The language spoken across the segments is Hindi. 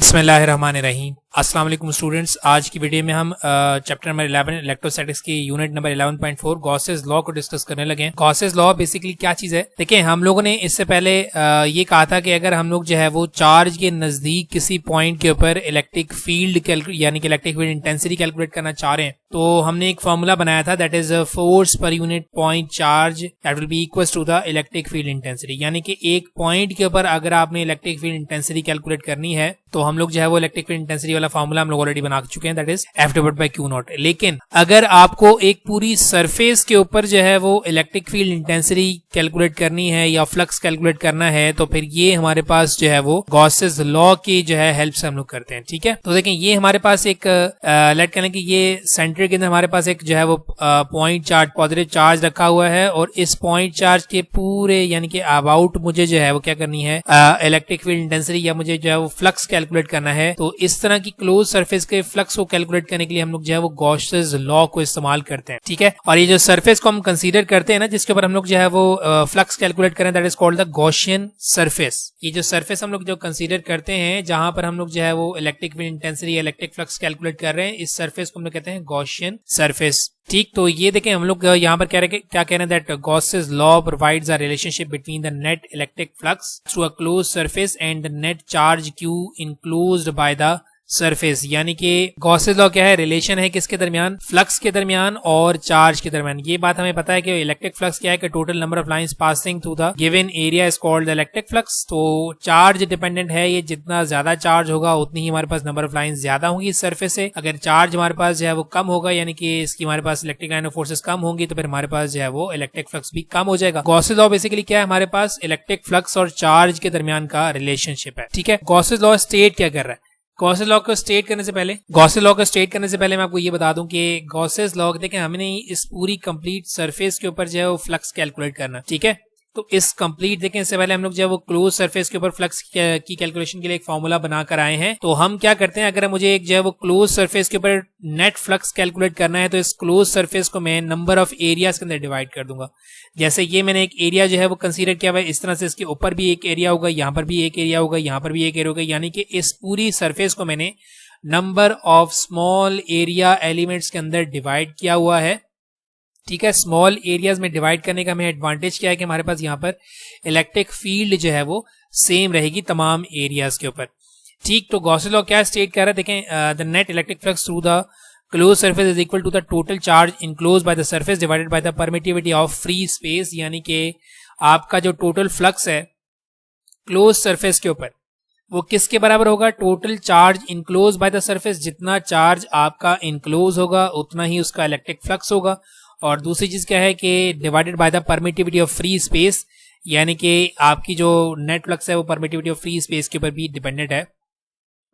बिस्मिल्लाहिर्रहमानिर्रहीम। अस्सलाम वालेकुम स्टूडेंट्स। आज की वीडियो में हम चैप्टर नंबर 11 इलेक्ट्रोस्टैटिक्स की यूनिट नंबर 11.4 गॉसेस लॉ को डिस्कस करने लगे हैं। गॉसेस लॉ बेसिकली क्या चीज है? देखिए, हम लोगों ने इससे पहले ये कहा था कि अगर हम लोग जो है वो चार्ज के नजदीक किसी पॉइंट के ऊपर इलेक्ट्रिक फील्ड यानी कि इलेक्ट्रिक फील्ड इंटेंसिटी कैलकुलेट करना चाह रहे हैं, तो हमने एक फॉर्मूला बनाया था, that is force per unit point charge that will be equal to the electric field intensity. यानी कि एक पॉइंट के ऊपर अगर आपने इलेक्ट्रिक फील्ड इंटेंसिटी कैलकुलेट करनी है तो हम लोग जो है वो इलेक्ट्रिक फील्ड इंटेंसिटी वाला फॉर्मूला हम लोग ऑलरेडी बना चुके हैं, दैट इज F/Q0। लेकिन अगर आपको एक पूरी सरफेस के ऊपर जो है वो इलेक्ट्रिक फील्ड इंटेंसिटी कैलकुलेट करनी है या फ्लक्स कैलकुलेट करना है, तो फिर ये हमारे पास जो है वो गॉसेस लॉ की जो है हेल्प से हम लोग करते हैं। ठीक है, तो देखें, ये हमारे पास एक लेट करें कि ये सेंटर के अंदर हमारे पास एक जो है वो पॉइंट चार्ज, पॉजिटिव चार्ज रखा हुआ है, और इस पॉइंट चार्ज के पूरे यानी कि अबाउट मुझे जो है वो क्या करनी है, इलेक्ट्रिक फील्ड इंटेंसिटी या मुझे जो है वो फ्लक्स कैलकुलेट करना है। तो इस तरह की क्लोज सरफेस के फ्लक्स को कैलकुलेट करने के लिए हम लोग जो है वो गॉसेस लॉ को इस्तेमाल करते हैं। ठीक है, और ये जो सरफेस को हम कंसीडर करते हैं ना, जिसके ऊपर हम लोग जो है वो फ्लक्स कैलकुलेट करें, that is called the Gaussian surface. ये जो सरफेस हम लोग जो कंसीडर करते हैं जहां पर हम लोग जो है वो इलेक्ट्रिक फील्ड इंटेंसिटी या इलेक्ट्रिक फ्लक्स कैलकुलेट कर रहे हैं, इस सरफेस को हम लोग कहते हैं गॉसियन सरफेस। ठीक, तो ये देखें, हम लोग यहाँ पर क्या कह रहे हैं, that Gauss's law provides a relationship between the net electric flux through a close surface and the net charge Q enclosed by the surface. यानी कि गॉसेस लॉ क्या है, रिलेशन है किसके दरमियान, फ्लक्स के दरमियान और चार्ज के दरमियान। ये बात हमें पता है कि इलेक्ट्रिक फ्लक्स क्या है कि total number of lines passing through the given area is called the electric flux. तो चार्ज डिपेंडेंट है, ये जितना ज्यादा चार्ज होगा उतनी ही हमारे पास नंबर ऑफ लाइंस ज्यादा होंगी इस सरफेस से। अगर चार्ज हमारे पास जो है वो कम होगा, यानी कि इसकी हमारे पास इलेक्ट्रिक लाइन ऑफ फोर्सेस कम होंगी, तो फिर हमारे पास जो है वो इलेक्ट्रिक फ्लक्स भी कम हो जाएगा। गॉसेस लॉ बेसिकली क्या है, हमारे पास इलेक्ट्रिक फ्लक्स और चार्ज के दरमियान का रिलेशनशिप है। ठीक है, गॉसेस लॉ स्टेट क्या कर रहा है, गॉसेस लॉ को स्टेट करने से पहले मैं आपको ये बता दूं कि गॉसेस लॉ देखें, हमने इस पूरी कंप्लीट सरफेस के ऊपर जो है वो फ्लक्स कैलकुलेट करना। ठीक है, तो इस कंप्लीट देखें, इससे पहले हम लोग जो है वो क्लोज सरफेस के ऊपर फ्लक्स की कैलकुलेशन के लिए एक फॉर्मूला बनाकर आए हैं। तो हम क्या करते हैं, अगर मुझे एक जो है वो क्लोज सरफेस के ऊपर नेट फ्लक्स कैलकुलेट करना है, तो इस क्लोज सरफेस को मैं नंबर ऑफ एरियाज के अंदर डिवाइड कर दूंगा। जैसे ये मैंने एक एरिया जो है वो कंसीडर किया हुआ है, इस तरह से इसके ऊपर भी एक एरिया होगा, यहाँ पर भी एक एरिया होगा, यहाँ पर भी एक एरिया होगा, यानी कि इस पूरी सरफेस को मैंने number of small area elements के अंदर डिवाइड किया हुआ है। ठीक है, स्मॉल एरियाज में डिवाइड करने का हमें एडवांटेज क्या है कि हमारे पास यहाँ पर इलेक्ट्रिक फील्ड जो है वो सेम रहेगी तमाम एरियाज के ऊपर। ठीक, तो गॉसेस लॉ क्या स्टेट कर रहा है, देखें, the net electric flux through the close surface is equal to the total charge enclosed by the surface divided by the permittivity of free space. यानी कि आपका जो टोटल फ्लक्स है क्लोज सरफेस के ऊपर वो किसके बराबर होगा, total charge enclose by the surface. जितना चार्ज आपका इनक्लोज होगा उतना ही उसका इलेक्ट्रिक फ्लक्स होगा। और दूसरी चीज क्या है कि divided by the permittivity of free space, यानी कि आपकी जो नेट फ्लक्स है वो परमिटिविटी ऑफ फ्री स्पेस के ऊपर भी डिपेंडेंट है।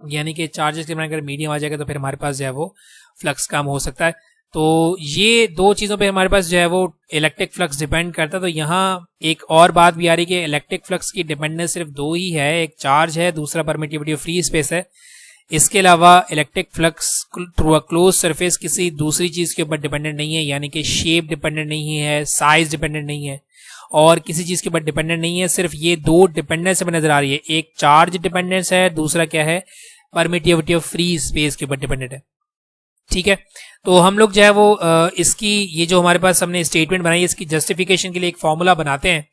यानी कि चार्जेस के अगर मीडियम आ जाएगा तो फिर हमारे पास जो है वो फ्लक्स कम हो सकता है। तो ये दो चीजों पे हमारे पास जो है वो इलेक्ट्रिक फ्लक्स डिपेंड करता है। तो यहाँ एक और बात भी आ रही है कि इलेक्ट्रिक फ्लक्स की डिपेंडेंस सिर्फ दो ही है, एक चार्ज है, दूसरा परमिटिविटी ऑफ फ्री स्पेस है। इसके अलावा electric flux through a close surface किसी दूसरी चीज के ऊपर डिपेंडेंट नहीं है, यानी कि शेप डिपेंडेंट नहीं है, साइज डिपेंडेंट नहीं है, और किसी चीज के ऊपर डिपेंडेंट नहीं है। सिर्फ ये दो डिपेंडेंस हमें नजर आ रही है, एक चार्ज डिपेंडेंस है, दूसरा क्या है, परमिटिविटी ऑफ फ्री स्पेस के ऊपर डिपेंडेंट है। ठीक है, तो हम लोग जो है वो इसकी ये जो हमारे पास हमने स्टेटमेंट बनाई है, इसकी जस्टिफिकेशन के लिए एक फॉर्मूला बनाते हैं।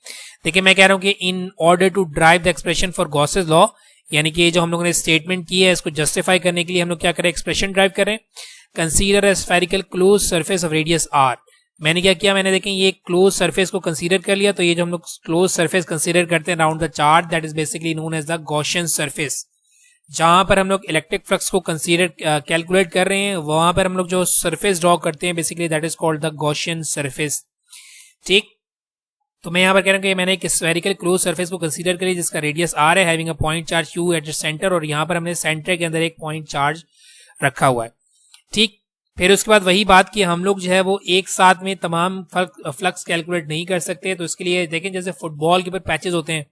देखिए, मैं कह रहा हूं कि in order to drive the expression for Gauss's law, यानी कि जो हम लोगों ने स्टेटमेंट की है इसको जस्टिफाई करने के लिए हम लोग क्या करें, एक्सप्रेशन ड्राइव करें। Consider a spherical close surface of radius R. मैंने क्या किया, मैंने देखें ये क्लोज सरफेस को कंसीडर कर लिया। तो ये जो हम लोग क्लोज सरफेस कंसीडर करते हैं around the charge, that is basically known as the Gaussian surface. जहां पर हम लोग इलेक्ट्रिक फ्लक्स को कंसीडर कैलकुलेट कर रहे हैं, वहां पर हम लोग जो सरफेस ड्रॉ करते हैं basically that is called the Gaussian surface. ठीक, तो मैं यहाँ पर कह रहा हूँ कि मैंने एक स्फेरिकल क्लोज सरफेस को कंसीडर करी जिसका रेडियस आर है, having a point charge Q at the centre, और यहाँ पर हमने सेंटर के अंदर एक पॉइंट चार्ज रखा हुआ है। ठीक, फिर उसके बाद वही बात कि हम लोग जो है वो एक साथ में तमाम फ्लक्स कैलकुलेट नहीं कर सकते। तो इसके लिए देखें, जैसे फुटबॉल के ऊपर पैचेस होते हैं,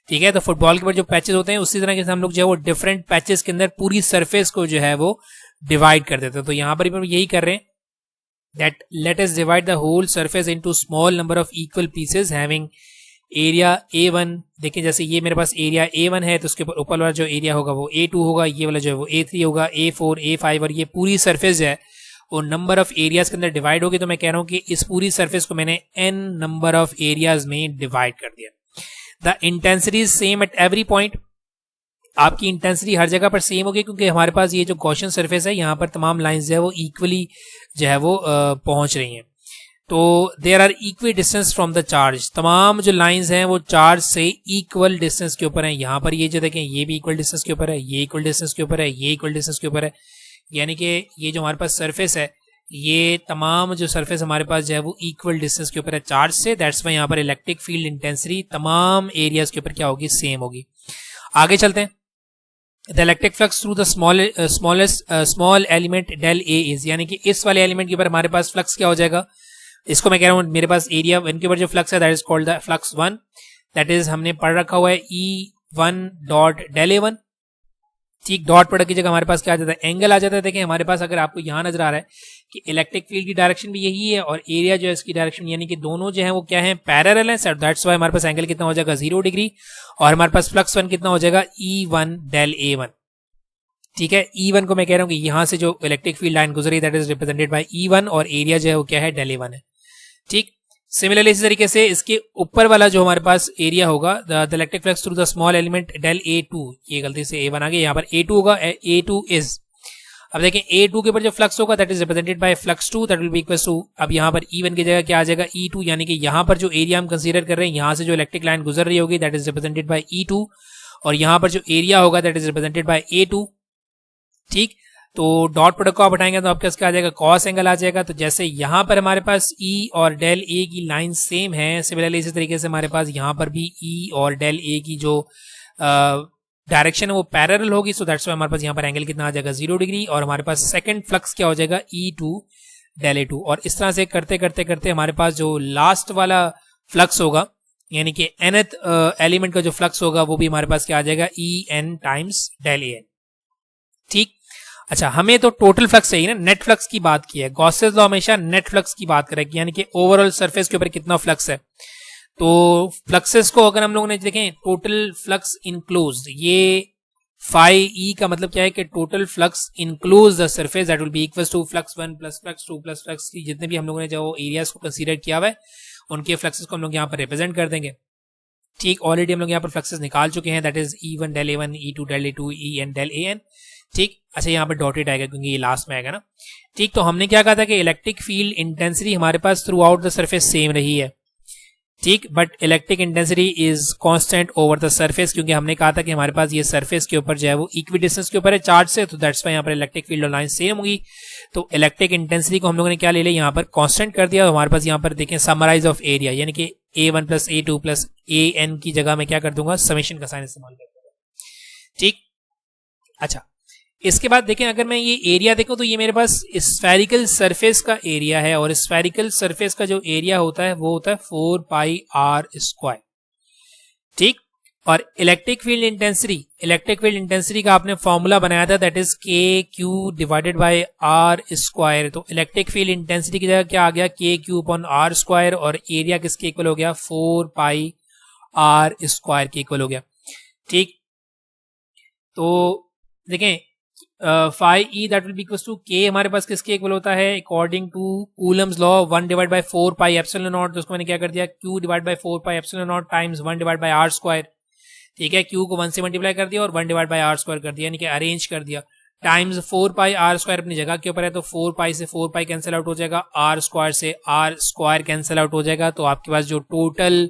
ठीक है, तो फुटबॉल के ऊपर जो पैचेस होते हैं उसी तरह से हम लोग जो है वो डिफरेंट पैचेस के अंदर पूरी सरफेस को जो है वो डिवाइड कर देते हैं। तो यहाँ पर भी यही कर रहे हैं, that let us divide the whole surface into small number of equal pieces having area A1 देखिए, जैसे ये मेरे पास एरिया A1 है तो उसके ऊपर वाला जो एरिया होगा वो A2 होगा, ये वाला जो है वो A3 होगा, A4 A5 और ये पूरी सरफेस जो है वो नंबर ऑफ एरियाज के अंदर डिवाइड होगी। तो मैं कह रहा हूँ कि इस पूरी सरफेस को मैंने n नंबर ऑफ एरियाज में डिवाइड कर दिया। The intensity is same at every point, आपकी इंटेंसिटी हर जगह पर सेम होगी क्योंकि हमारे पास ये जो गॉसियन सरफेस है यहाँ पर तमाम लाइंस जो है वो इक्वली जो है वो पहुंच रही हैं। तो there are equal distance from the charge, तमाम जो लाइंस हैं वो चार्ज से इक्वल डिस्टेंस के ऊपर हैं। यहाँ पर ये जो देखें ये भी इक्वल डिस्टेंस के ऊपर है, ये इक्वल डिस्टेंस के ऊपर है, ये इक्वल डिस्टेंस के ऊपर है, यानी कि ये जो हमारे पास सरफेस है ये तमाम जो सरफेस हमारे पास जो है वो इक्वल डिस्टेंस के ऊपर है चार्ज से। दैट्स वाई यहाँ पर इलेक्ट्रिक फील्ड इंटेंसिटी तमाम एरियाज के ऊपर क्या होगी, सेम होगी। आगे चलते हैं। The electric flux through the small element del A is, यानी कि इस वाले एलिमेंट के ऊपर हमारे पास फ्लक्स क्या हो जाएगा, इसको मैं कह रहा हूँ मेरे पास एरिया वन के ऊपर जो फ्लक्स है that is called the flux one, that is हमने पढ़ रखा हुआ है E1 डॉट डेल A1। ठीक, डॉट प्रोडक्ट की जगह हमारे पास क्या आ जाता है, एंगल आ जाता है। देखें हमारे पास अगर आपको यहाँ नजर आ रहा है कि इलेक्ट्रिक फील्ड की डायरेक्शन भी यही है और एरिया जो है इसकी डायरेक्शन, यानी कि दोनों जो है वो क्या है, पैरेलल है। दैट्स वाई हमारे पास एंगल कितना हो जाएगा, 0 डिग्री, और हमारे पास फ्लक्स वन कितना हो जाएगा, E1 डेल A1। ठीक है, E1 को मैं कह रहा हूँ कि यहाँ से जो इलेक्ट्रिक फील्ड लाइन गुजरी that is represented bye E1 और एरिया जो है वो क्या है, डेल A1 है। ठीक, सिमिलरली इसी तरीके से इसके ऊपर वाला जो हमारे पास एरिया होगा, the electric flux through the small element del A2, ये गलती से A1 आ गया, यहाँ पर A2 होगा, A2 इज, अब देखें A2 के ऊपर जो फ्लक्स होगा that is represented by flux 2 that will be equal to, अब यहाँ पर E1 की जगह क्या आ जाएगा, E2, यानी कि यहाँ पर जो एरिया हम कंसीडर कर रहे हैं यहाँ से जो इलेक्ट्रिक लाइन गुजर रही होगी that is represented bye E2 और यहाँ पर जो एरिया होगा that is represented bye A2। ठीक, तो डॉट प्रोडक्ट को आप हटाएंगे तो आपके क्या आ जाएगा, कॉस एंगल आ जाएगा। तो जैसे यहाँ पर हमारे पास E और डेल A की लाइन सेम है, सिमिलरली इसी तरीके से हमारे पास यहाँ पर भी E और डेल A की जो डायरेक्शन है वो पैरेलल होगी। सो दैट्स वाई हमारे पास यहाँ पर एंगल कितना आ जाएगा, 0 डिग्री, और हमारे पास सेकंड फ्लक्स क्या हो जाएगा, E2 डेल A2। और इस तरह से करते करते करते हमारे पास जो लास्ट वाला फ्लक्स होगा यानी कि nth एलिमेंट का जो फ्लक्स होगा वो भी हमारे पास क्या आ जाएगा, En टाइम्स डेल AN। ठीक, अच्छा, हमें तो टोटल फ्लक्स चाहिए ना, नेट फ्लक्स की बात की है। गॉसेस लॉ हमेशा नेट फ्लक्स की बात करेगी, यानी कि ओवरऑल सरफेस के ऊपर कितना फ्लक्स है। तो फ्लक्सेस को अगर हम लोगों ने देखें, टोटल फ्लक्स इनक्लोज्ड, ये फाई ई का मतलब क्या है कि total flux enclose the surface that will be equal to flux 1 plus flux 2 plus flux 3, जितने भी हम लोगों ने जो एरियाज को कंसीडर किया हुआ है उनके फ्लक्सेस को हम लोग यहाँ पर रिप्रेजेंट कर देंगे। ठीक, ऑलरेडी हम लोग यहाँ पर फ्लक्सेस निकाल चुके हैं, that is E1 del A1, E2 del A2, En del AN। ठीक, अच्छा यहाँ पर डॉटेड आएगा क्योंकि ये लास्ट में आएगा ना। ठीक, तो हमने क्या कहा था कि इलेक्ट्रिक फील्ड इंटेंसिटी हमारे pass through out the surface same रही है। ठीक, but electric intensity is constant over the surface, क्योंकि हमने कहा था कि हमारे पास ये सरफेस के ऊपर जो है वो इक्वी डिस्टेंस के ऊपर है चार्ज से, तो दैट्स वाई यहाँ पर इलेक्ट्रिक फील्ड और लाइन सेम होगी। तो इलेक्ट्रिक इंटेंसिटी को हम लोगों ने क्या ले लिया, यहाँ पर कांस्टेंट कर दिया। हमारे पास यहाँ पर देखें समराइज ऑफ एरिया, यानी कि A1 plus A2 plus AN की जगह मैं क्या कर दूंगा, समेशन का साइन इस्तेमाल कर दूंगा। ठीक, अच्छा, इसके बाद देखें अगर मैं ये एरिया देखूं तो ये मेरे पास स्फेरिकल सरफेस का एरिया है, और स्फेरिकल सरफेस का जो एरिया होता है वो होता है 4 पाई आर स्क्वायर। ठीक, और इलेक्ट्रिक फील्ड इंटेंसिटी का आपने फॉर्मूला बनाया था that is KQ divided by R square. तो इलेक्ट्रिक फील्ड इंटेंसिटी की जगह क्या आ गया, KQ अपॉन आर स्क्वायर, और एरिया किसके इक्वल हो गया, 4 पाई आर स्क्वायर के इक्वल हो गया। ठीक, तो देखें phi E that will be equal to के हमारे पास किसके इक्वल होता है, according to Coulomb's law 1 divide by 4 pi epsilon naught. तो उसको मैंने क्या कर दिया, Q divide by 4 pi epsilon naught times 1 divide by R square. ठीक है, Q को 1 से मल्टीप्लाई कर दिया और 1 डिवाइड बाय आर स्क्वायर कर दिया, यानी कि अरेंज कर दिया, टाइम्स 4 पाई आर स्क्वायर अपनी जगह के ऊपर है, तो 4 पाई से 4 पाई कैंसिल आउट हो जाएगा, आर स्क्वायर से आर स्क्वायर कैंसिल आउट हो जाएगा। तो आपके पास जो total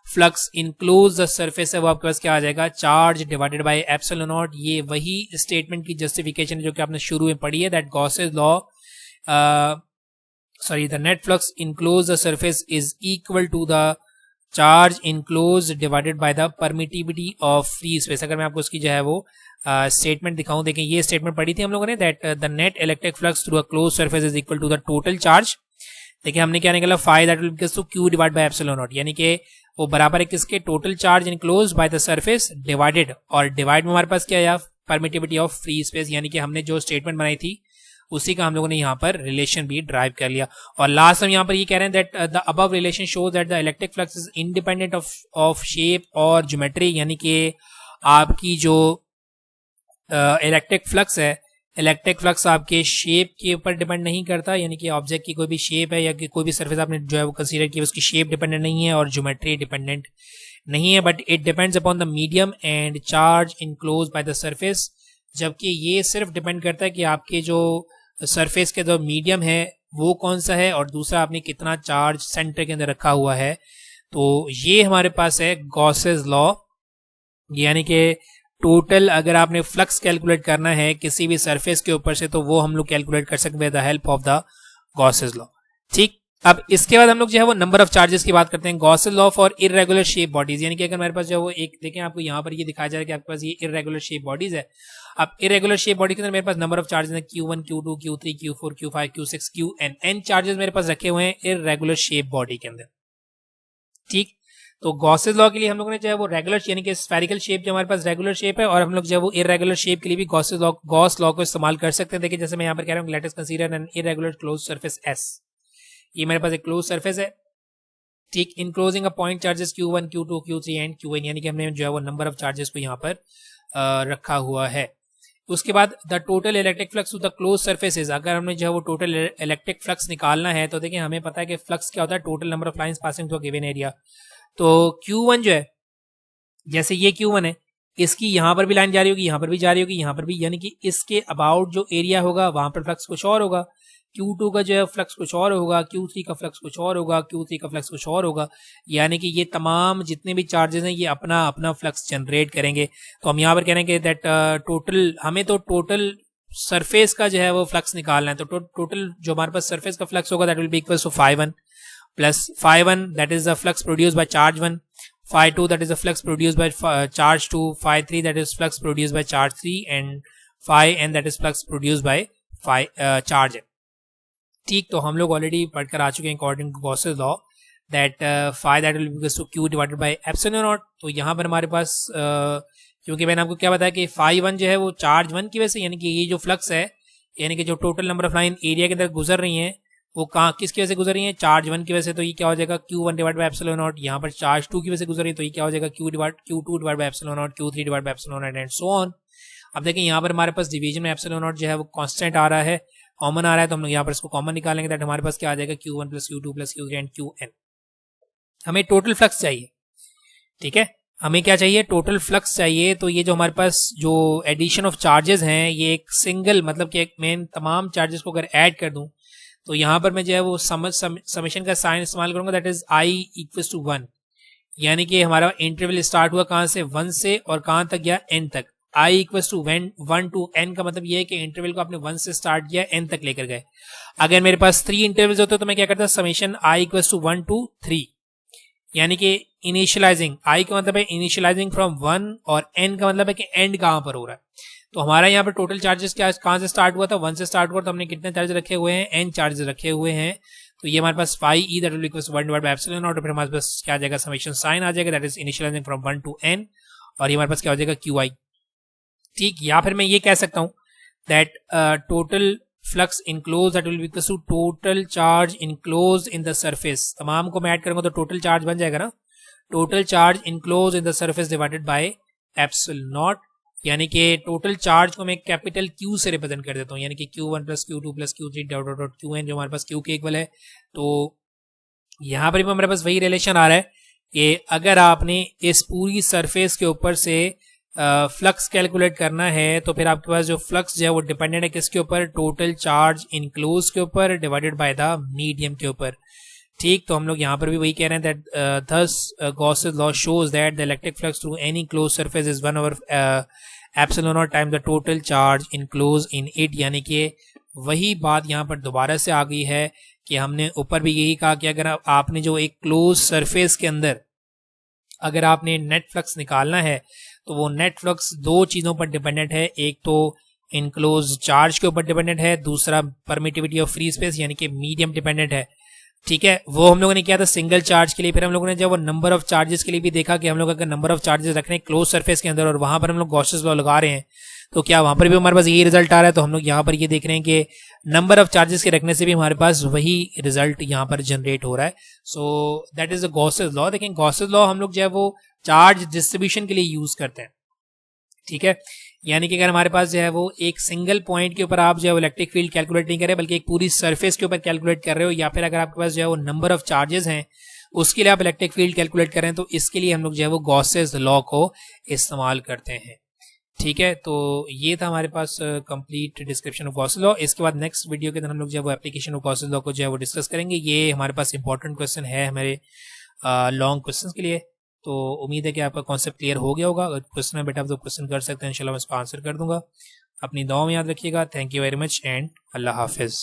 flux enclose the surface है वो आपके पास क्या आ जाएगा, charge divided by epsilon not. ये वही स्टेटमेंट की जस्टिफिकेशन है जो कि आपने शुरू में पढ़ी है, that Gauss's law the net flux enclose the surface is equal to the charge enclose divided by the permittivity of free space. अगर मैं आपको उसकी जो है वो स्टेटमेंट दिखाऊं, देखें ये स्टेटमेंट पढ़ी थी हम लोगों ने, that the net electric flux through a close surface is equal to the total charge. देखिए हमने क्या निकाला, phi that will be equal to Q divide by epsilon naught, यानी कि वो बराबर है किसके, total charge enclose by the surface divided, और डिवाइड में हमारे पास क्या आया, परमिटिविटी ऑफ फ्री स्पेस, यानी कि हमने जो स्टेटमेंट बनाई थी उसी का हम लोगों ने यहाँ पर रिलेशन भी ड्राइव कर लिया। और लास्ट हम यहाँ पर ये कह रहे हैं that the above relation shows that the electric flux is independent of shape और ज्योमेट्री, यानी कि आपकी जो इलेक्ट्रिक फ्लक्स आपके शेप के ऊपर डिपेंड नहीं करता, यानी कि ऑब्जेक्ट की कोई भी शेप है या कि कोई भी सरफेस आपने जो है वो कंसीडर किया उसकी शेप डिपेंडेंट नहीं है और ज्योमेट्री डिपेंडेंट नहीं है, but it depends upon the medium and charge enclose by the surface. जबकि ये सिर्फ डिपेंड करता है कि आपके जो सरफेस के जो मीडियम है वो कौन सा है और दूसरा आपने कितना चार्ज सेंटर के अंदर रखा हुआ है। तो ये हमारे पास है गॉसेस लॉ, यानी कि टोटल अगर आपने फ्लक्स कैलकुलेट करना है किसी भी सरफेस के ऊपर से तो वो हम लोग कैलकुलेट कर सकते हैं the help of the Gauss's law. ठीक, अब इसके बाद हम लोग जो है वो नंबर ऑफ चार्जेस की बात करते हैं। Gauss's law for irregular shape bodies, यानी कि अगर हमारे पास जो है वो एक देखें आपको यहाँ पर ये दिखाया जा रहा है कि आपके पास ये इररेगुलर शेप बॉडीज है। अब इररेगुलर शेप बॉडी के अंदर मेरे पास नंबर ऑफ चार्जेस है Q1, Q2, Q3, Q4, Q5, Q6, Qn, n charges मेरे पास रखे हुए हैं इररेगुलर शेप बॉडी के अंदर। ठीक, तो गॉसेस लॉ के लिए हम लोगों ने जो है वो रेगुलर यानी कि स्फेरिकल शेप जो हमारे पास रेगुलर शेप है और हम लोग जो है वो इररेगुलर शेप के लिए भी गॉस लॉ को इस्तेमाल कर सकते हैं। देखिए जैसे मैं यहाँ पर कह रहा हूँ let us consider N irregular close surface S, ये मेरे पास एक क्लोज सरफेस है। ठीक, enclosing a point charges Q1, Q2, Q3 and Qn, यानी कि हमने जो है वो नंबर ऑफ चार्जेस को यहाँ पर रखा हुआ है। उसके बाद the total electric flux to the close surfaces, अगर हमने जो है वो टोटल इलेक्ट्रिक फ्लक्स निकालना है तो देखिए हमें पता है कि फ्लक्स क्या होता है, total number of lines passing through a given area. तो Q1 जो है, जैसे ये Q1 है, इसकी यहाँ पर भी लाइन जा रही होगी, यहाँ पर भी जा रही होगी, यहाँ पर भी, यानी कि इसके अबाउट जो एरिया होगा वहां पर फ्लक्स कुछ और होगा। Q2 का जो है फ्लक्स कुछ और होगा, Q3 का फ्लक्स कुछ और होगा, Q3 का फ्लक्स कुछ और होगा, यानी कि ये तमाम जितने भी चार्जेस हैं ये अपना अपना फ्लक्स जनरेट करेंगे। तो हम यहाँ पर कह रहे हैं कि दैट टोटल हमें तो टोटल सरफेस का जो है वो फ्लक्स निकालना है। तो टोटल जो हमारे पास सरफेस का फ्लक्स होगा that will be equal to phi1 plus phi1 that is the flux produced by charge 1, phi2 that is the flux produced by charge 2, phi3 that is flux produced by charge 3 and phi n that is flux produced by charge n। ठीक, तो हम लोग ऑलरेडी पढ़कर आ चुके हैं according to Gauss's law that phi that will be equal to q divided by epsilon naught। तो यहाँ पर हमारे पास क्योंकि मैंने आपको क्या बताया कि phi1 जो है वो चार्ज 1 की वजह से, यानी कि ये जो फ्लक्स है यानी कि जो total number of line area के अंदर गुजर रही हैं वो कहाँ किसकी वजह से गुजर रही है, चार्ज 1 की वजह से। तो ये क्या हो जाएगा Q1 divide by epsilon not. यहाँ पर चार्ज 2 की वजह से गुजर रही है तो ये क्या हो जाएगा Q2 divide by epsilon not, Q3 divide by epsilon not and so on. अब देखिए यहाँ पर हमारे पास डिवीजन में एप्सिलॉन नॉट जो है वो कांस्टेंट आ रहा है, कॉमन आ रहा है, तो हम लोग यहाँ पर इसको कॉमन निकालेंगे दैट हमारे पास क्या आ जाएगा Q1 plus Q2 plus Q3 and Qn। हमें टोटल फ्लक्स चाहिए, ठीक है, हमें क्या चाहिए, टोटल फ्लक्स चाहिए। तो ये जो हमारे पास जो एडिशन ऑफ चार्जेस हैं ये एक सिंगल मतलब कि एक मेन तमाम चार्जेस को अगर ऐड कर दूं तो यहाँ पर मैं जो है वो समेशन का साइन इस्तेमाल करूंगा that is I equals to 1, यानी कि हमारा इंटरवल स्टार्ट हुआ कहाँ से 1 से और कहाँ तक गया n तक। I equals to 1 to n का मतलब ये है कि इंटरवल को आपने 1 से स्टार्ट किया n तक लेकर गए। अगर मेरे पास 3 इंटरवल्स होते तो मैं क्या करता, summation I equals to 1 to 3, यानी कि इनिशियलाइजिंग I का मतलब है इनिशियलाइजिंग फ्रॉम 1 और n का मतलब है कि एंड कहाँ पर हो रहा है। तो हमारा यहाँ पर टोटल चार्जेस क्या कहाँ से स्टार्ट हुआ था, 1 से स्टार्ट हुआ, तो हमने कितने चार्जेस रखे हुए हैं, n चार्जेस रखे हुए हैं। तो ये हमारे पास phi e that will equal to 1 divide by epsilon naught, और फिर हमारे पास क्या आ जाएगा, समेशन साइन आ जाएगा that is initializing from 1 to n, और ये हमारे पास क्या हो जाएगा qi। ठीक, या फिर मैं ये कह सकता हूँ that total flux enclose that will be equal to total charge enclose in the surface. तमाम को मैं ऐड करूंगा तो टोटल चार्ज बन जाएगा ना, total charge enclose in the surface divided bye epsilon naught, यानी कि टोटल चार्ज को मैं कैपिटल Q से रिप्रेजेंट कर देता हूँ, यानी कि Q1 plus Q2 plus Q3 dot dot dot Qn जो हमारे पास Q के इक्वल है। तो यहाँ पर भी हमारे पास वही रिलेशन आ रहा है कि अगर आपने इस पूरी सरफेस के ऊपर से फ्लक्स कैलकुलेट करना है तो फिर आपके पास जो फ्लक्स जो है वो डिपेंडेंट है किसके ऊपर, टोटल चार्ज इनक्लोज के ऊपर डिवाइडेड बाय द मीडियम के ऊपर। ठीक, तो हम लोग यहाँ पर भी वही कह रहे हैं that thus Gauss's law shows that the electric flux through any closed surface is 1 over epsilon naught times the total charge enclosed in it, यानी कि वही बात यहाँ पर दोबारा से आ गई है कि हमने ऊपर भी यही कहा कि अगर आपने जो एक क्लोज सरफेस के अंदर अगर आपने नेट फ्लक्स निकालना है तो वो नेट फ्लक्स दो चीज़ों पर डिपेंडेंट है, एक तो इनक्लोज चार्ज के ऊपर डिपेंडेंट है, दूसरा परमिटिविटी ऑफ फ्री स्पेस यानी कि मीडियम डिपेंडेंट है। ठीक है, वो हम लोगों ने किया था सिंगल चार्ज के लिए। फिर हम लोगों ने जब वो नंबर ऑफ चार्जेस के लिए भी देखा कि हम लोग अगर नंबर ऑफ चार्जेस रख रहे हैं क्लोज सरफेस के अंदर और वहां पर हम लोग गॉसेस लॉ लगा रहे हैं तो क्या वहां पर भी हमारे पास यही रिजल्ट आ रहा है? तो हम लोग यहाँ पर ये देख रहे हैं कि नंबर ऑफ चार्जेस के रखने से भी हमारे पास वही रिजल्ट यहाँ पर जनरेट हो रहा है। So that is the Gauss's law. देखें गॉसेस लॉ हम लोग जो है वो चार्ज डिस्ट्रीब्यूशन के लिए यूज करते हैं, ठीक है। यानी कि अगर हमारे पास जो है वो एक सिंगल पॉइंट के ऊपर आप जो है इलेक्ट्रिक फील्ड कैलकुलेट नहीं कर रहे बल्कि एक पूरी सरफेस के ऊपर कैलकुलेट कर रहे हो, या फिर अगर आपके पास जो है वो नंबर ऑफ चार्जेस हैं उसके लिए आप इलेक्ट्रिक फील्ड कैलकुलेट कर रहे हैं, तो इसके लिए हम लोग जो है वो गॉसेस लॉ को इस्तेमाल करते हैं, ठीक है। तो ये था हमारे पास complete description of Gauss's law. इसके बाद नेक्स्ट वीडियो के अंदर हम लोग जो है वो एप्लीकेशन ऑफ गॉसेस लॉ को जो है वो डिस्कस करेंगे। ये हमारे पास इंपॉर्टेंट क्वेश्चन है हमारे लॉन्ग क्वेश्चन के लिए। तो उम्मीद है कि आपका कॉन्सेप्ट क्लियर हो गया होगा। अगर क्वेश्चन है बेटा आप तो क्वेश्चन कर सकते हैं, इंशाल्लाह मैं इसको आंसर कर दूंगा। अपनी दुआ में याद रखिएगा। Thank you very much and अल्लाह हाफिज़।